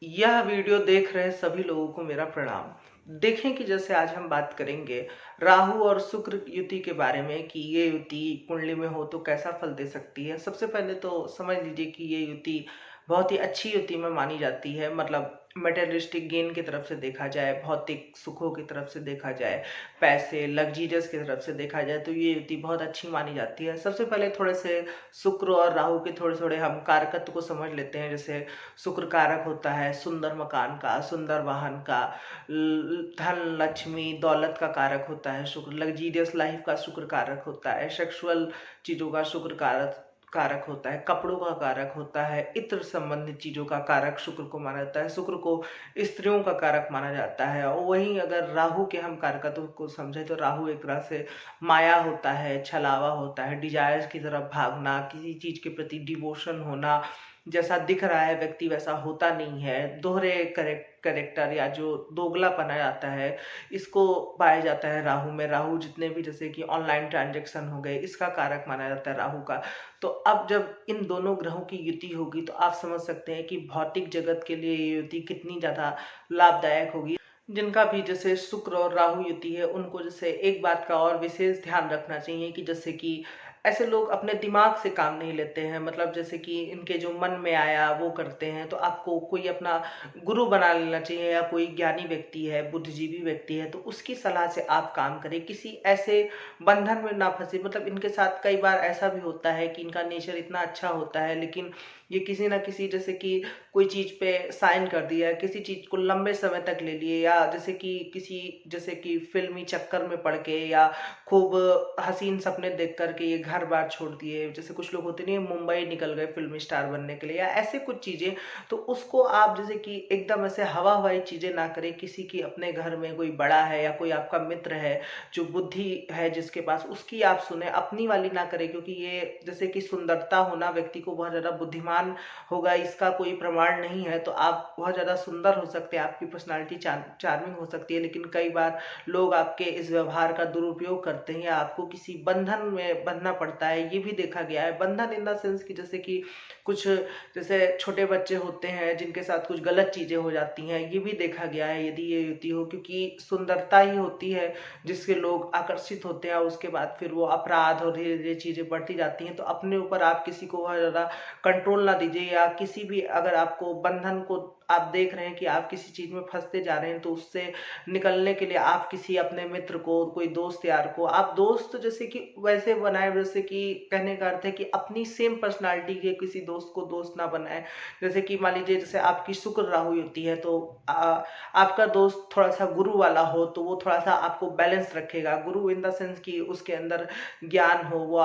यह वीडियो देख रहे सभी लोगों को मेरा प्रणाम। देखें कि जैसे आज हम बात करेंगे राहु और शुक्र युति के बारे में कि ये युति कुंडली में हो तो कैसा फल दे सकती है। सबसे पहले तो समझ लीजिए कि ये युति बहुत ही अच्छी युति में मानी जाती है। मतलब मटेरियलिस्टिक गेन की तरफ से देखा जाए, भौतिक सुखों की तरफ से देखा जाए, पैसे लग्जीरियस की तरफ से देखा जाए तो ये युति बहुत अच्छी मानी जाती है। सबसे पहले थोड़े से शुक्र और राहु के थोड़े थोड़े हम कारकत्व को समझ लेते हैं। जैसे शुक्र कारक होता है सुंदर मकान का, सुंदर वाहन का, धन लक्ष्मी दौलत का कारक होता है शुक्र। लग्जीरियस लाइफ का शुक्र कारक होता है। सेक्सुअल चीजों का शुक्र कारक कारक होता है। कपड़ों का कारक होता है। इत्र संबंधित चीजों का कारक शुक्र को माना जाता है। शुक्र को स्त्रियों का कारक माना जाता है। और वहीं अगर राहु के हम कारकत्व को समझे तो राहु एक तरह से माया होता है, छलावा होता है, डिजायर्स की तरफ भागना, किसी चीज के प्रति डिवोशन होना, जैसा दिख रहा है व्यक्ति वैसा होता नहीं है, दोहरे करेक्टर या जो दोगलापना आता है इसको पाया जाता है राहु में। राहु जितने भी जैसे कि ऑनलाइन ट्रांजैक्शन हो गए इसका कारक माना जाता है राहु का। तो अब जब इन दोनों ग्रहों की युति होगी तो आप समझ सकते हैं कि भौतिक जगत के लिए ये युति कितनी ज्यादा लाभदायक होगी। जिनका भी जैसे शुक्र और राहु युति है उनको जैसे एक बात का और विशेष ध्यान रखना चाहिए कि जैसे कि ऐसे लोग अपने दिमाग से काम नहीं लेते हैं। मतलब जैसे कि इनके जो मन में आया वो करते हैं। तो आपको कोई अपना गुरु बना लेना चाहिए या कोई ज्ञानी व्यक्ति है, बुद्धिजीवी व्यक्ति है तो उसकी सलाह से आप काम करें। किसी ऐसे बंधन में ना फंसे। मतलब इनके साथ कई बार ऐसा भी होता है कि इनका नेचर इतना अच्छा होता है लेकिन ये किसी ना किसी जैसे कि कोई चीज पे साइन कर दिया, किसी चीज को लंबे समय तक ले लिए, या जैसे कि किसी जैसे कि फिल्मी चक्कर में पड़ के या खूब हसीन सपने देख करके ये घर बार छोड़ दिए। जैसे कुछ लोग होते नहीं, मुंबई निकल गए फिल्मी स्टार बनने के लिए या ऐसे कुछ चीजें। तो उसको आप जैसे कि एकदम ऐसे हवा हवाई चीजें ना करें। किसी की अपने घर में कोई बड़ा है या कोई आपका मित्र है जो बुद्धि है जिसके पास, उसकी आप सुने, अपनी वाली ना करें। क्योंकि ये जैसे कि सुंदरता होना व्यक्ति को बहुत ज्यादा बुद्धिमान होगा इसका कोई प्रमाण नहीं है। तो आप बहुत ज्यादा सुंदर हो सकते हैं, आपकी पर्सनालिटी चार्मिंग हो सकती है, लेकिन कई बार लोग आपके इस व्यवहार का दुरुपयोग करते हैं या आपको किसी बंधन में बंधना पड़ता है। ये भी देखा गया है। बंधन इन द सेंस की जैसे कि कुछ जैसे छोटे बच्चे होते हैं जिनके साथ कुछ गलत चीजें हो जाती हैं, ये भी देखा गया है यदि ये युति हो। क्योंकि सुंदरता ही होती है जिसके लोग आकर्षित होते हैं, उसके बाद फिर वो अपराध और धीरे धीरे चीजें बढ़ती जाती हैं। तो अपने ऊपर आप किसी को बहुत ज्यादा कंट्रोल ना दीजिए। या किसी भी अगर आपको बंधन को आप देख रहे हैं कि आप किसी चीज में फंसते जा रहे हैं तो उससे निकलने के लिए आप किसी अपने मित्र को, कोई दोस्त यार को, आप दोस्त जैसे कि वैसे बनाए, जैसे कि कहने का अर्थ है कि अपनी सेम पर्सनालिटी के किसी दोस्त को दोस्त ना बनाए। जैसे कि मान लीजिए जैसे आपकी शुक्र राहु होती है तो आपका दोस्त थोड़ा सा गुरु वाला हो तो वो थोड़ा सा आपको बैलेंस रखेगा। गुरु इन द सेंस कि उसके अंदर ज्ञान हो, वो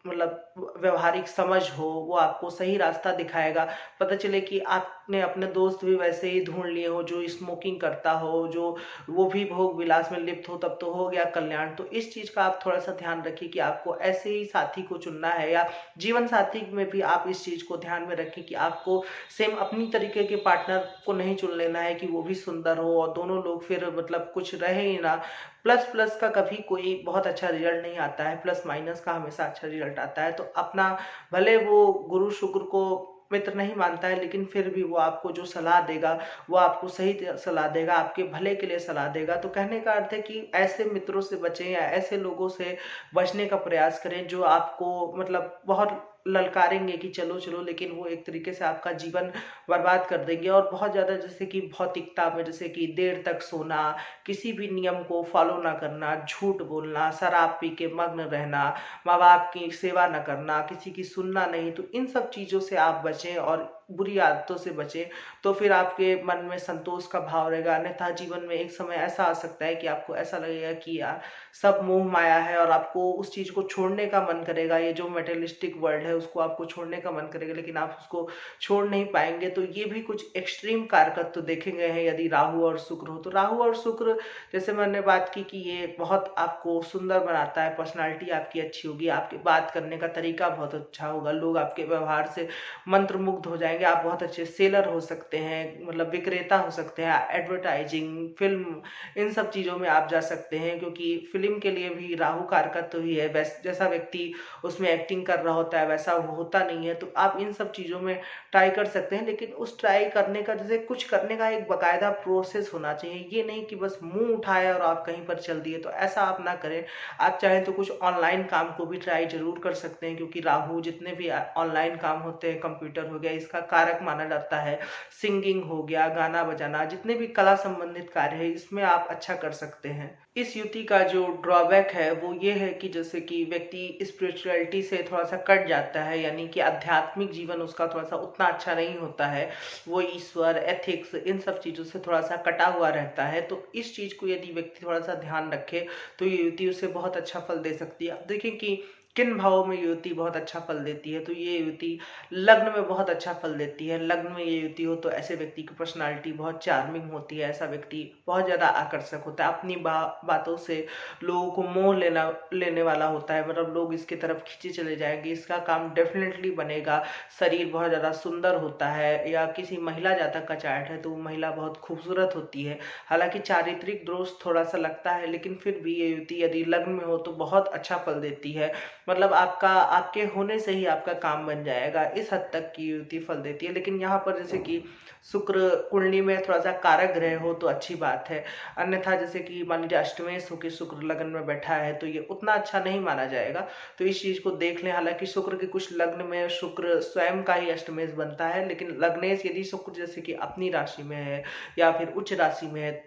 मतलब व्यवहारिक समझ हो, वो आपको सही रास्ता दिखाएगा। पता चले कि आपने अपने दोस्त भी वैसे ही ढूंढ लिए हो जो स्मोकिंग करता हो, जो वो भी भोग विलास में लिप्त हो, तब तो हो गया कल्याण। तो इस चीज का आप थोड़ा सा ध्यान रखिए कि आपको ऐसे ही साथी को चुनना है। या जीवन साथी में भी आप इस चीज को ध्यान में रखें कि आपको सेम अपनी तरीके के पार्टनर को नहीं चुन लेना है कि वो भी सुंदर हो और दोनों लोग फिर मतलब कुछ रहे ही ना। प्लस प्लस का कभी कोई बहुत अच्छा रिजल्ट नहीं आता है, प्लस माइनस का हमेशा अच्छा रिजल्ट आता है। तो अपना भले वो गुरु शुक्र को मित्र नहीं मानता है लेकिन फिर भी वो आपको जो सलाह देगा वो आपको सही सलाह देगा, आपके भले के लिए सलाह देगा। तो कहने का अर्थ है कि ऐसे मित्रों से बचें या ऐसे लोगों से बचने का प्रयास करें जो आपको मतलब बहुत ललकारेंगे कि चलो चलो, लेकिन वो एक तरीके से आपका जीवन बर्बाद कर देंगे। और बहुत ज्यादा जैसे कि भौतिकता में जैसे कि देर तक सोना, किसी भी नियम को फॉलो ना करना, झूठ बोलना, शराब पी के मग्न रहना, माँ बाप की सेवा न करना, किसी की सुनना नहीं, तो इन सब चीजों से आप बचें और बुरी आदतों से बचें। तो फिर आपके मन में संतोष का भाव रहेगा। अन्यथा जीवन में एक समय ऐसा आ सकता है कि आपको ऐसा लगेगा कि यार सब मोह माया है और आपको उस चीज को छोड़ने का मन करेगा। ये जो मेटेरियलिस्टिक वर्ल्ड है उसको आपको छोड़ने का मन करेगा लेकिन आप उसको छोड़ नहीं पाएंगे। तो ये भी कुछ एक्सट्रीम कारकत्व तो देखे गए हैं यदि राहु और शुक्र हो। तो राहु और शुक्र जैसे मैंने बात की कि ये बहुत आपको सुंदर बनाता है, पर्सनालिटी आपकी अच्छी होगी, आपके बात करने का तरीका बहुत अच्छा होगा, लोग आपके व्यवहार से मंत्रमुग्ध हो जाएंगे। जाएंगे, आप बहुत अच्छे सेलर हो सकते हैं, मतलब विक्रेता हो सकते हैं, एडवर्टाइजिंग, फिल्म, इन सब चीज़ों में आप जा सकते हैं, क्योंकि फिल्म के लिए भी राहु कारकत्व तो ही है। जैसा व्यक्ति उसमें एक्टिंग कर रहा होता है वैसा वो होता नहीं है, तो आप इन सब चीज़ों में ट्राई कर सकते हैं। लेकिन उस ट्राई करने का, जैसे कुछ करने का एक बाकायदा प्रोसेस होना चाहिए, ये नहीं कि बस मुंह उठाया और आप कहीं पर चल दिए, तो ऐसा आप ना करें। आप चाहें तो कुछ ऑनलाइन काम को भी ट्राई जरूर कर सकते हैं, क्योंकि राहु जितने भी ऑनलाइन काम होते हैं, कंप्यूटर हो गया, इसका कारक माना जाता है। सिंगिंग हो गया, गाना बजाना, जितने भी कला संबंधित कार्य है, इसमें आप अच्छा कर सकते हैं। इस युति का जो ड्रॉबैक है वो ये है कि जैसे कि व्यक्ति स्पिरिचुअलिटी से थोड़ा सा कट जाता है, यानी कि आध्यात्मिक जीवन उसका थोड़ा सा उतना अच्छा नहीं होता है। वो ईश्वर, एथिक्स, इन सब चीज़ों से थोड़ा सा कटा हुआ रहता है। तो इस चीज़ को यदि व्यक्ति थोड़ा सा ध्यान रखे तो ये युति उसे बहुत अच्छा फल दे सकती है। अब देखें कि किन भावों में युति बहुत अच्छा फल देती है, तो ये युति लग्न में बहुत अच्छा फल देती है। लग्न में ये युति हो तो ऐसे व्यक्ति की पर्सनालिटी बहुत चार्मिंग होती है, ऐसा व्यक्ति बहुत ज़्यादा आकर्षक होता है, अपनी बातों से लोगों को मोह लेने वाला होता है, मतलब लोग इसकी तरफ खींचे चले जाएंगे, इसका काम डेफिनेटली बनेगा। शरीर बहुत ज़्यादा सुंदर होता है, या किसी महिला जातक का चार्ट है तो वो महिला बहुत खूबसूरत होती है। हालांकि चारित्रिक दोष थोड़ा सा लगता है, लेकिन फिर भी ये युति यदि लग्न में हो तो बहुत अच्छा फल देती है। मतलब आपके होने से ही आपका काम बन जाएगा, इस हद तक की युति फल देती है। लेकिन यहाँ पर जैसे कि शुक्र कुंडली में थोड़ा सा कारक ग्रह हो तो अच्छी बात है, अन्यथा जैसे कि मान लीजिए अष्टमेश होकर शुक्र लग्न में बैठा है तो ये उतना अच्छा नहीं माना जाएगा। तो इस चीज को देख लें। हालांकि शुक्र के कुछ लग्न में शुक्र स्वयं का ही अष्टमेश बनता है, लेकिन लग्नेश यदि शुक्र जैसे कि अपनी राशि में है या फिर उच्च राशि में है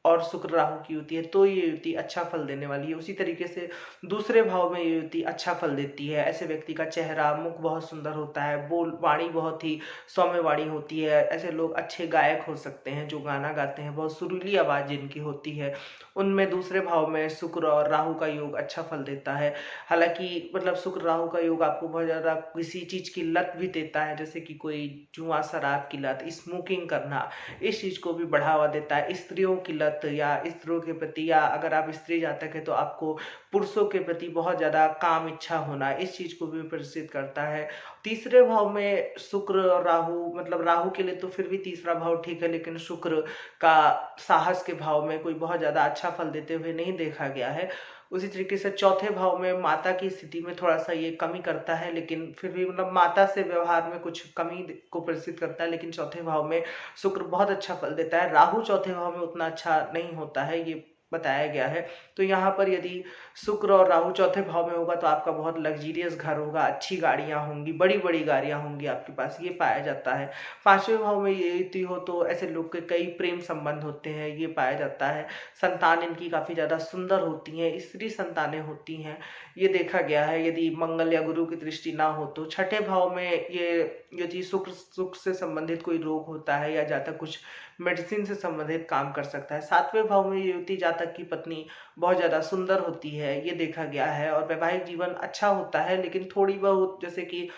और शुक्र राहु की युति है तो ये युति अच्छा फल देने वाली है। उसी तरीके से दूसरे भाव में ये युति अच्छा फल देती है। ऐसे व्यक्ति का चेहरा, मुख बहुत सुंदर होता है, बोल वाणी बहुत ही सौम्य वाणी होती है। ऐसे लोग अच्छे गायक हो सकते हैं जो गाना गाते हैं, बहुत सुरीली आवाज जिनकी होती है। उनमें दूसरे भाव में शुक्र और राहु का योग अच्छा फल देता है। हालांकि मतलब शुक्र राहु का योग आपको बहुत ज्यादा किसी चीज की लत भी देता है, जैसे कि कोई जुआ, शराब की लत, स्मोकिंग करना, इस चीज को भी बढ़ावा देता है। स्त्रियों की लत या स्त्रियों के प्रति, या अगर आप स्त्री जातक है तो आपको पुरुषों के प्रति बहुत ज्यादा काम इच्छा होना, इस चीज को भी प्रदर्शित करता है। तीसरे भाव में शुक्र और राहु, मतलब राहु के लिए तो फिर भी तीसरा भाव ठीक है, लेकिन शुक्र का साहस के भाव में कोई बहुत ज्यादा अच्छा फल देते हुए नहीं देखा गया है। उसी तरीके से चौथे भाव में माता की स्थिति में थोड़ा सा ये कमी करता है, लेकिन फिर भी मतलब माता से व्यवहार में कुछ कमी को प्रदर्शित करता है। लेकिन चौथे भाव में शुक्र बहुत अच्छा फल देता है। राहु चौथे भाव में उतना अच्छा नहीं होता है, ये बताया गया है। तो यहाँ पर यदि शुक्र और राहु चौथे भाव में होगा तो आपका बहुत लग्जीरियस घर होगा, अच्छी गाड़ियां होंगी, बड़ी बड़ी गाड़ियां होंगी आपके पास, ये पाया जाता है। पांचवें भाव में ये युति हो तो ऐसे लोग के कई प्रेम संबंध होते हैं, ये पाया जाता है। संतान इनकी काफी ज्यादा सुंदर होती हैं, स्त्री संतानें होती हैं, ये देखा गया है। यदि मंगल या गुरु की दृष्टि ना हो तो छठे भाव में ये यदि सुख से संबंधित कोई रोग होता है या जातक कुछ मेडिसिन से संबंधित काम कर सकता है। सातवें भाव में ये युति जातक की पत्नी बहुत ज्यादा सुंदर होती है, ये देखा गया है। और वैवाहिक जीवन अच्छा होता है, लेकिन थोड़ी बहुत जैसे कि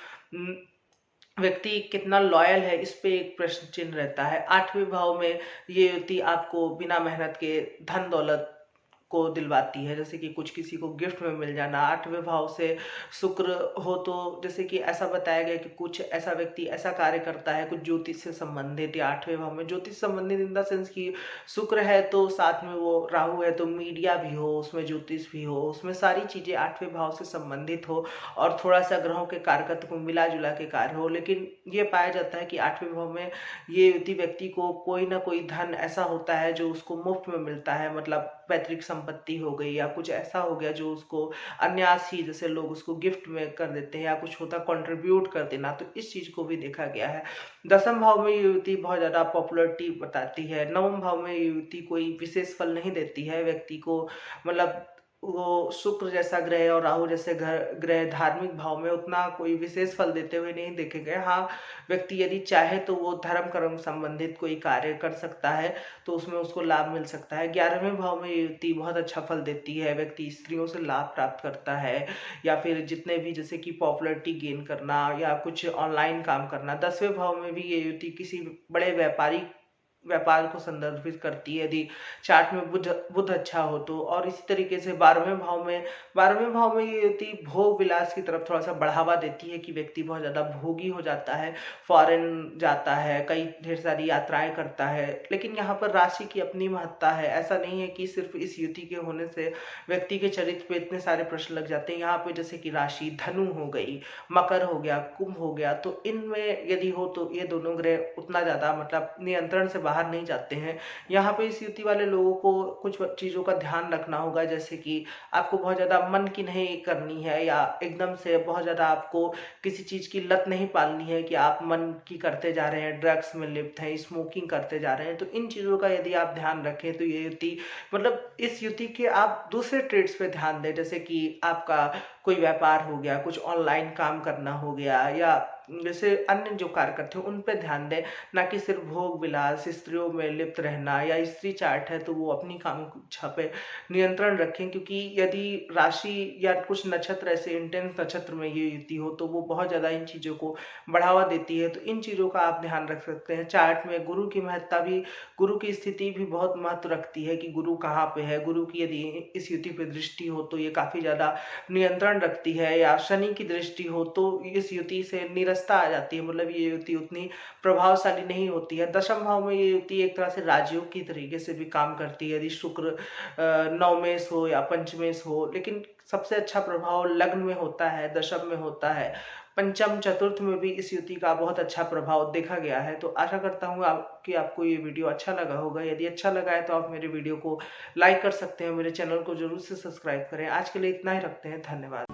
व्यक्ति कितना लॉयल है, इस पे एक प्रश्न चिन्ह रहता है। आठवें भाव में ये युति आपको बिना मेहनत के धन दौलत को दिलवाती है, जैसे कि कुछ किसी को गिफ्ट में मिल जाना। आठवें भाव से शुक्र हो तो जैसे कि ऐसा बताया गया कि कुछ ऐसा व्यक्ति ऐसा कार्य करता है कुछ ज्योतिष से संबंधित, या आठवें भाव में ज्योतिष संबंधित इन द सेंस की शुक्र है तो साथ में वो राहु है तो मीडिया भी हो, उसमें ज्योतिष भी हो, उसमें सारी चीजें आठवें भाव से संबंधित हो और थोड़ा सा ग्रहों के कारकत्व को मिला जुला के कार्य हो। लेकिन ये पाया जाता है कि आठवें भाव में ये युति व्यक्ति को कोई ना कोई धन ऐसा होता है जो उसको मुफ्त में मिलता है, मतलब पैतृक संपत्ति हो गई या कुछ ऐसा हो गया जो उसको अन्यासी, जैसे लोग उसको गिफ्ट में कर देते हैं या कुछ होता कंट्रीब्यूट कर देना, तो इस चीज को भी देखा गया है। दसम भाव में ये युति बहुत ज्यादा पॉपुलरिटी बताती है। नवम भाव में ये युति कोई विशेष फल नहीं देती है व्यक्ति को, मतलब वो शुक्र जैसा ग्रह और राहु जैसे ग्रह धार्मिक भाव में उतना कोई विशेष फल देते हुए नहीं देखे गए। हाँ, व्यक्ति यदि चाहे तो वो धर्म कर्म संबंधित कोई कार्य कर सकता है तो उसमें उसको लाभ मिल सकता है। 11वें भाव में ये युति बहुत अच्छा फल देती है, व्यक्ति स्त्रियों से लाभ प्राप्त करता है या फिर जितने भी जैसे कि पॉपुलरिटी गेन करना या कुछ ऑनलाइन काम करना। 10वें भाव में भी ये युति किसी बड़े व्यापारी व्यापार को संदर्भित करती है यदि चार्ट में बुध बुध अच्छा हो तो। और इसी तरीके से 12वें भाव में ये युति भोग विलास की तरफ थोड़ा सा बढ़ावा देती है कि व्यक्ति बहुत ज्यादा भोगी हो जाता है, फॉरेन जाता है, कई ढेर सारी यात्राएं करता है। लेकिन यहाँ पर राशि की अपनी महत्ता है, ऐसा नहीं है कि सिर्फ इस युति के होने से व्यक्ति के चरित्र पे इतने सारे प्रश्न लग जाते हैं। यहाँ पे जैसे कि राशि धनु हो गई, मकर हो गया, कुंभ हो गया, तो इनमें यदि हो तो ये दोनों ग्रह उतना ज्यादा मतलब नियंत्रण से बाहर नहीं जाते हैं। यहाँ पे इस युति वाले लोगों को कुछ चीजों का ध्यान रखना होगा, जैसे कि आपको बहुत ज्यादा मन की नहीं करनी है, या एकदम से बहुत ज्यादा आपको किसी चीज की लत नहीं पालनी है कि आप मन की करते जा रहे हैं, ड्रग्स में लिप्त हैं, स्मोकिंग करते जा रहे हैं। तो इन चीजों का यदि आप ध्यान रखें तो ये युति मतलब इस युति के आप दूसरे ट्रेड्स पे ध्यान दें, जैसे कि आपका कोई व्यापार हो गया, कुछ ऑनलाइन काम करना हो गया, या जैसे अन्य जो कार्य करते हो उन पे ध्यान दें, ना कि सिर्फ भोग विलास स्त्रियों में लिप्त रहना। या स्त्री चार्ट है तो वो अपनी काम इच्छा पे नियंत्रण रखें, क्योंकि यदि राशि या कुछ नक्षत्र ऐसे इंटेंस नक्षत्र में ये युति हो तो वो बहुत ज्यादा इन चीजों को बढ़ावा देती है। तो इन चीजों का आप ध्यान रख सकते हैं। चार्ट में गुरु की महत्ता भी, गुरु की स्थिति भी बहुत महत्व रखती है कि गुरु कहाँ पे है। गुरु की यदि इस युति पे दृष्टि हो तो ये काफी ज्यादा नियंत्रण रखती है, या शनि की दृष्टि हो तो इस युति से निरस्ता आ जाती है, मतलब ये युति उतनी प्रभावशाली नहीं होती है। दशम भाव में ये युति एक तरह से राजयोग की तरीके से भी काम करती है, यदि शुक्र नवमेश हो या पंचमेश हो। लेकिन सबसे अच्छा प्रभाव लग्न में होता है, दशम में होता है, पंचम चतुर्थ में भी इस युति का बहुत अच्छा प्रभाव देखा गया है। तो आशा करता हूँ कि आपको ये वीडियो अच्छा लगा होगा। यदि अच्छा लगा है तो आप मेरे वीडियो को लाइक कर सकते हैं, मेरे चैनल को जरूर से सब्सक्राइब करें। आज के लिए इतना ही रखते हैं, धन्यवाद।